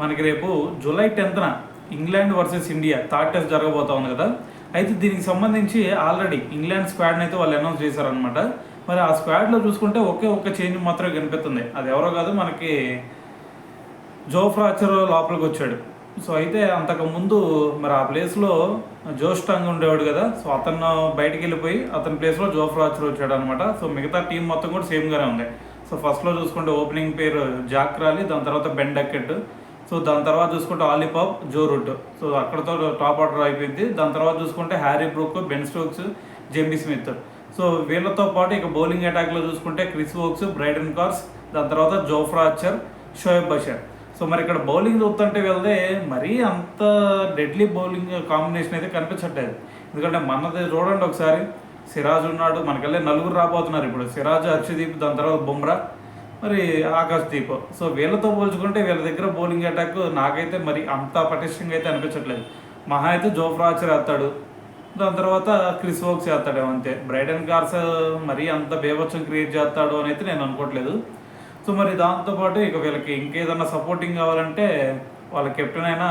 మనకి రేపు జూలై 10న England versus India third test జరగబోతా ఉంది కదా. అయితే దీనికి సంబంధించి ఆల్రెడీ ఇంగ్లాండ్ స్క్వాడ్ని అయితే వాళ్ళు అనౌన్స్ చేశారనమాట. మరి ఆ స్క్వాడ్లో చూసుకుంటే ఒక్క చేంజ్ మాత్రమే కనిపిస్తుంది. అది ఎవరో కాదు, మనకి జోఫ్రా ఆర్చర్ లోపలికి వచ్చాడు. సో అయితే అంతకుముందు మరి ఆ ప్లేస్లో జోష్ టంగ్ ఉండేవాడు కదా. సో అతను బయటికి వెళ్ళిపోయి అతని ప్లేస్లో జోఫ్రా ఆర్చర్ వచ్చాడు అనమాట. సో మిగతా టీం మొత్తం కూడా సేమ్గానే ఉంది. సో ఫస్ట్లో చూసుకుంటే ఓపెనింగ్ పేరు జాక్ రాలీ, దాని తర్వాత బెన్ డకెట్, సో దాని తర్వాత చూసుకుంటే ఆలిపాప్, జో రూట్. సో అక్కడతో టాప్ ఆర్డర్ అయిపోయింది. దాని తర్వాత చూసుకుంటే Harry Brook, Ben Stokes, Jamie Smith. So వీళ్ళతో పాటు ఇక బౌలింగ్ అటాక్లో చూసుకుంటే క్రిస్ వోక్స్, బ్రైడన్ కార్స్, దాని తర్వాత Jofra Archer, Shoaib Bashar. So మరి ఇక్కడ బౌలింగ్ చూస్తుంటే వెళ్తే మరీ అంత డెడ్లీ బౌలింగ్ కాంబినేషన్ అయితే కనిపించట్లేదు. ఎందుకంటే మనది చూడండి ఒకసారి, సిరాజ్ ఉన్నాడు, మనకెళ్ళి నలుగురు రాబోతున్నారు ఇప్పుడు. సిరాజ్, హర్షదీప్, దాని తర్వాత బుమ్రా, మరి ఆకాశ్దీప్. సో వీళ్ళతో పోల్చుకుంటే వీళ్ళ దగ్గర బౌలింగ్ అటాక్ నాకైతే మరి అంత పటిష్టంగా అయితే అనిపించట్లేదు. మహా అయితే జోఫ్రా ఆర్చర్ వేస్తాడు, దాని తర్వాత క్రిస్ వోక్స్ వేస్తాడు అంతే. బ్రైడన్ కార్స్ మరీ అంత బేభత్సం క్రియేట్ చేస్తాడు అని అయితే నేను అనుకోవట్లేదు. సో మరి దాంతోపాటు ఇక వీళ్ళకి ఇంకేదన్నా సపోర్టింగ్ కావాలంటే వాళ్ళ కెప్టెన్ అయినా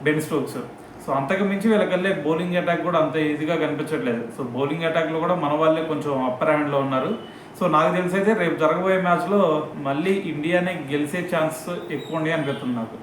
బెన్ స్టోక్స్. సో అంతకు మించి వీళ్ళకెళ్ళే బౌలింగ్ అటాక్ కూడా అంత ఈజీగా కనిపించట్లేదు. సో బౌలింగ్ అటాక్లో కూడా మన వాళ్ళే కొంచెం అప్పర్ హ్యాండ్లో ఉన్నారు. సో నాకు తెలిసి అయితే రేపు జరగబోయే మ్యాచ్లో మళ్ళీ ఇండియానే గెలిచే ఛాన్స్ ఎక్కువ ఉంది అనిపిస్తుంది నాకు.